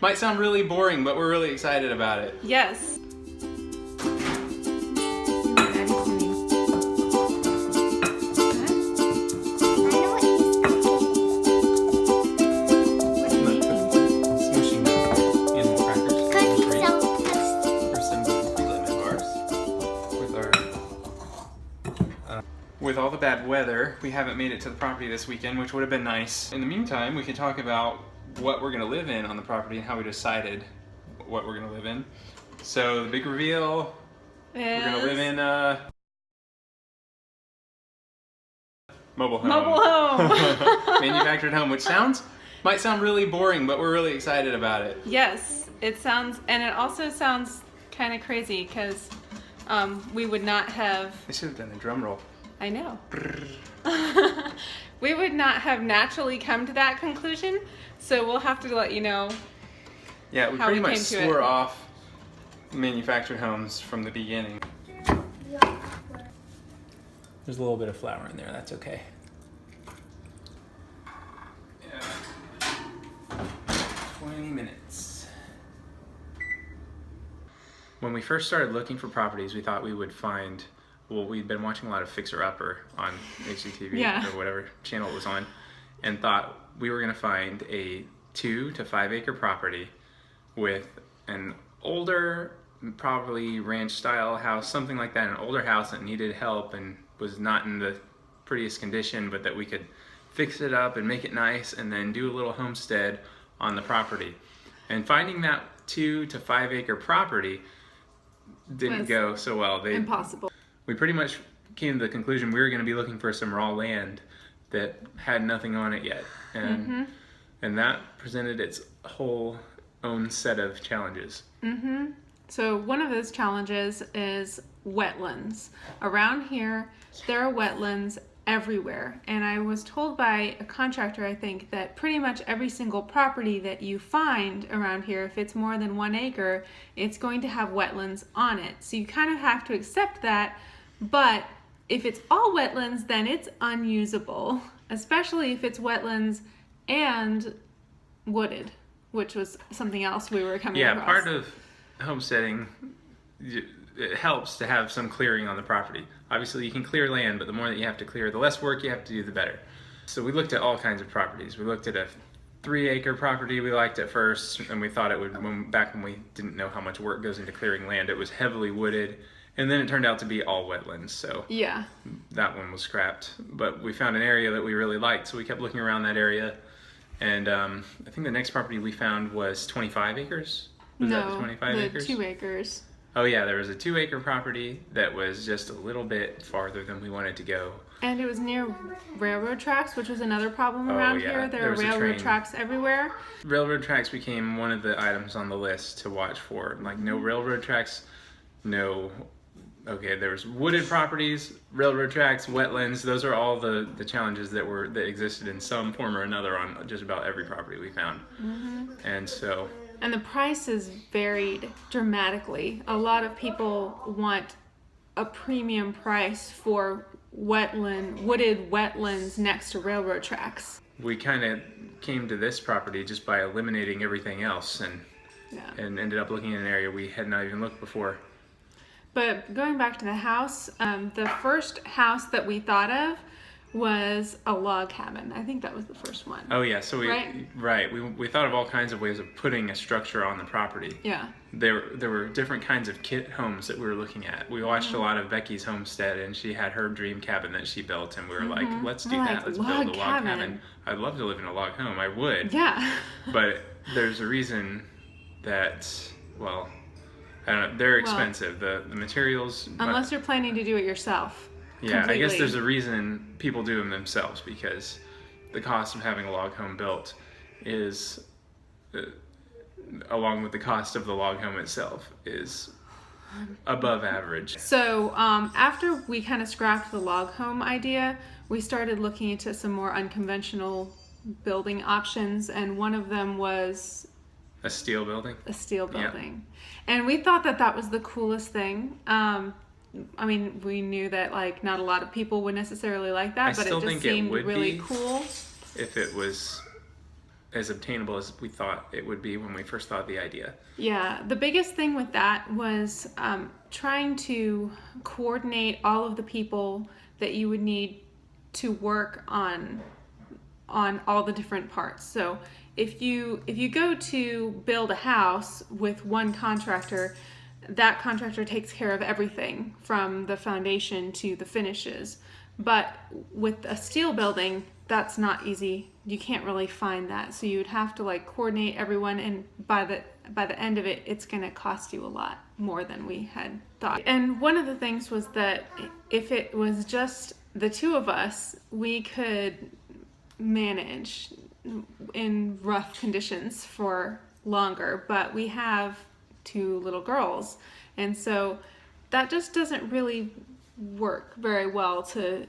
Might sound really boring, but we're really excited about it. Yes. Smooshing animal crackers. For some lemon bars. With all the bad weather, we haven't made it to the property this weekend, which would have been nice. In the meantime, we can talk about what we're going to live in on the property and how we decided what we're going to live in. So the big reveal, we're going to live in a mobile home. Manufactured home, which might sound really boring, but we're really excited about it. Yes, it sounds, and it also sounds kind of crazy because we would not have... I should have done a drum roll. I know. We would not have naturally come to that conclusion, so we'll have to let you know. Yeah, we pretty much swore off manufactured homes from the beginning. There's a little bit of flour in there, that's okay. Yeah. 20 minutes. When we first started looking for properties, we thought we would find, well, we'd been watching a lot of Fixer Upper on HGTV or whatever channel it was on, and thought we were going to find a 2 to 5 acre property with an older, probably ranch style house, something like that, an older house that needed help and was not in the prettiest condition, but that we could fix it up and make it nice and then do a little homestead on the property. And finding that 2 to 5 acre property didn't go so well. Impossible. We pretty much came to the conclusion we were going to be looking for some raw land that had nothing on it yet. And and that presented its whole own set of challenges. So one of those challenges is wetlands. Around here, there are wetlands everywhere. And I was told by a contractor, I think, that pretty much every single property that you find around here, if it's more than 1 acre, it's going to have wetlands on it. So you kind of have to accept that. But if it's all wetlands, then it's unusable, especially if it's wetlands and wooded, which was something else we were coming across. Yeah, part of homesteading, it helps to have some clearing on the property. Obviously you can clear land, but the more that you have to clear, the less work you have to do, the better. So we looked at all kinds of properties. We looked at a 3 acre property we liked at first, and we thought it would, back when we didn't know how much work goes into clearing land, it was heavily wooded, and then it turned out to be all wetlands, so yeah, that one was scrapped. But we found an area that we really liked, so we kept looking around that area, and I think the next property we found was 25 acres? Was that the 25 acres? 2 acres. Oh yeah, there was a 2 acre property that was just a little bit farther than we wanted to go. And it was near railroad tracks, which was another problem around here. There are railroad tracks everywhere. Railroad tracks became one of the items on the list to watch for. Like no railroad tracks, no, okay, there's wooded properties, railroad tracks, wetlands. Those are all the challenges that existed in some form or another on just about every property we found. And so... And the prices varied dramatically. A lot of people want a premium price for wooded wetlands next to railroad tracks. We kind of came to this property just by eliminating everything else and ended up looking in an area we had not even looked before. But going back to the house, the first house that we thought of was a log cabin. I think that was the first one. Oh yeah, so we thought of all kinds of ways of putting a structure on the property. Yeah. There were different kinds of kit homes that we were looking at. We watched a lot of Becky's Homestead, and she had her dream cabin that she built, and we were like, let's do that. Let's build a log cabin. I'd love to live in a log home. I would. Yeah. But there's a reason that, well, I don't know, they're expensive. The materials. Unless you're planning to do it yourself. Yeah, completely. I guess there's a reason people do them themselves, because the cost of having a log home built is, along with the cost of the log home itself, is above average. So after we kind of scrapped the log home idea, we started looking into some more unconventional building options, and one of them was a steel building. A steel building. Yeah. And we thought that that was the coolest thing. I mean, we knew that like not a lot of people would necessarily like that, but it just seemed really cool. If it was as obtainable as we thought it would be when we first thought of the idea. Yeah, the biggest thing with that was trying to coordinate all of the people that you would need to work on all the different parts. So if you go to build a house with one contractor, that contractor takes care of everything from the foundation to the finishes. But with a steel building, that's not easy. You can't really find that. So you'd have to like coordinate everyone, and by the end of it, it's going to cost you a lot more than we had thought. And one of the things was that if it was just the two of us, we could manage in rough conditions for longer, but we have two little girls, and so that just doesn't really work very well to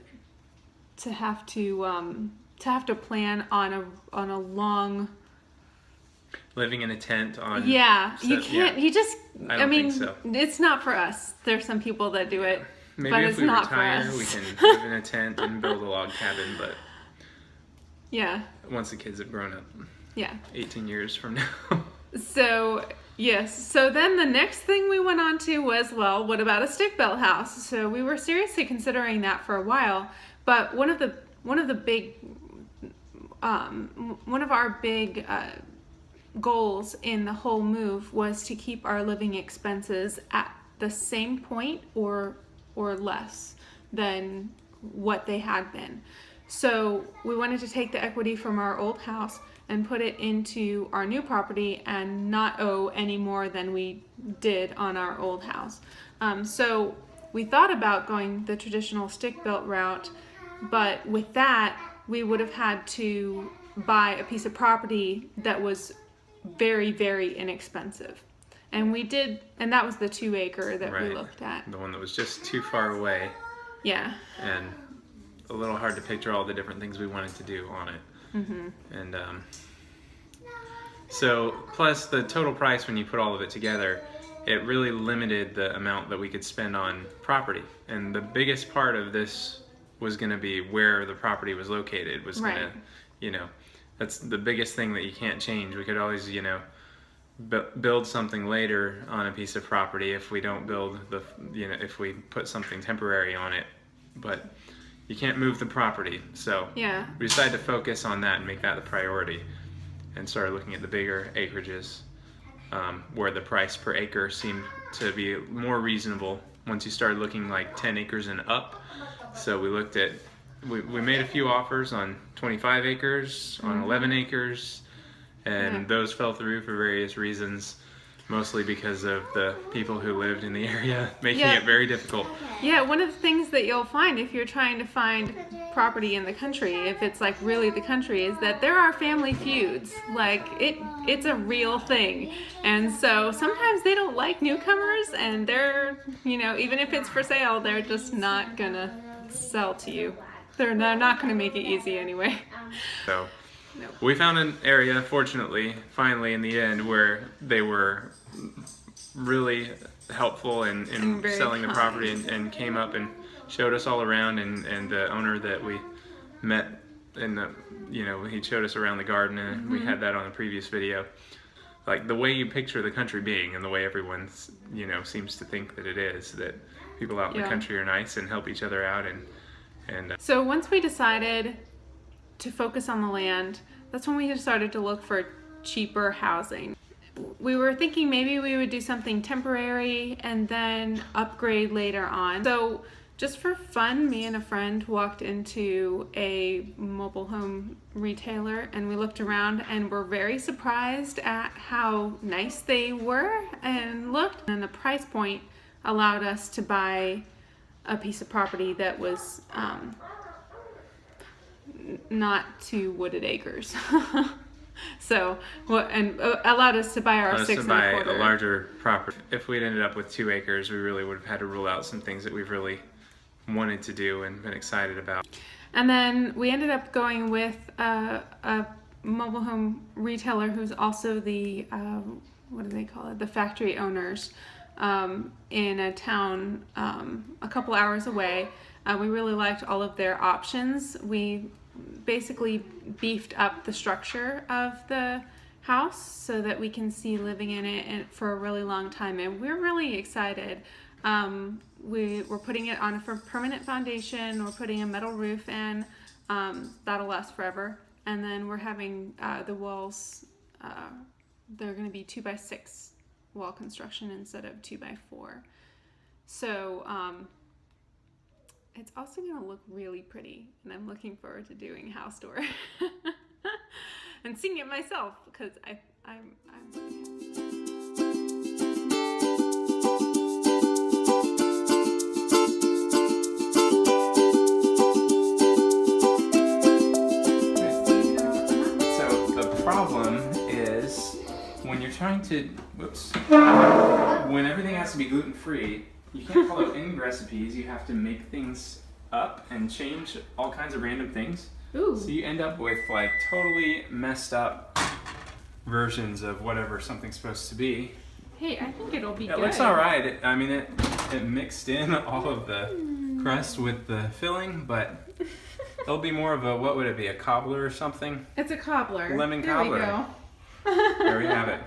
have to plan on a long living in a tent on you can't you just I mean think so. It's not for us. There's some people that do it. Maybe but if it's we not retire for us. we can live in a tent and build a log cabin, but yeah, once the kids have grown up, 18 years from now. So yes, so then the next thing we went on to was, well, what about a stick-built house? So we were seriously considering that for a while, but one of our big goals in the whole move was to keep our living expenses at the same point or less than what they had been. So we wanted to take the equity from our old house and put it into our new property and not owe any more than we did on our old house. So we thought about going the traditional stick-built route, but with that, we would have had to buy a piece of property that was very, very inexpensive. And we did, and that was the 2-acre that we looked at. The one that was just too far away. Yeah. And a little hard to picture all the different things we wanted to do on it. Mm-hmm. And so plus the total price when you put all of it together, it really limited the amount that we could spend on property. And the biggest part of this was going to be where the property was located. Was going to, that's the biggest thing that you can't change. We could always, build something later on a piece of property if we don't build if we put something temporary on it, but you can't move the property. So we decided to focus on that and make that the priority, and started looking at the bigger acreages where the price per acre seemed to be more reasonable once you started looking like 10 acres and up. So we looked at, we made a few offers on 25 acres, on 11 acres, and those fell through for various reasons, mostly because of the people who lived in the area making it very difficult. Yeah, one of the things that you'll find if you're trying to find property in the country, if it's like really the country, is that there are family feuds. Like it's a real thing. And so sometimes they don't like newcomers, and they're, even if it's for sale, they're just not gonna sell to you. They're not gonna make it easy anyway. So we found an area, fortunately, finally in the end, where they were really helpful in selling the property, and came up and showed us all around, and the owner that we met in the, he showed us around the garden, and we had that on the previous video. Like the way you picture the country being, and the way everyone, seems to think that it is, that people out in the country are nice and help each other out, and So once we decided to focus on the land, that's when we started to look for cheaper housing. We were thinking maybe we would do something temporary and then upgrade later on. So just for fun, me and a friend walked into a mobile home retailer, and we looked around and were very surprised at how nice they were and looked. And the price point allowed us to buy a piece of property that was not 2 wooded acres. So, and allowed us to buy our 6 1/4. A larger property. If we'd ended up with 2 acres, we really would have had to rule out some things that we've really wanted to do and been excited about. And then we ended up going with a mobile home retailer who's also the, what do they call it? The factory owners in a town a couple hours away. We really liked all of their options. We basically beefed up the structure of the house so that we can see living in it for a really long time, and we're really excited. We're putting it on a permanent foundation. We're putting a metal roof in. That'll last forever. And then we're having the walls, they're going to be 2x6 wall construction instead of 2x4. So it's also going to look really pretty, and I'm looking forward to doing a house tour and seeing it myself, because I'm problem is when you're trying to, when everything has to be gluten-free, you can't follow any recipes. You have to make things up and change all kinds of random things. Ooh. So you end up with like totally messed up versions of whatever something's supposed to be. Hey, I think it'll be good. It looks all right. It mixed in all of the crust with the filling, but it'll be more of a, what would it be, a cobbler or something? It's a cobbler. Lemon there cobbler. There we go. There we have it.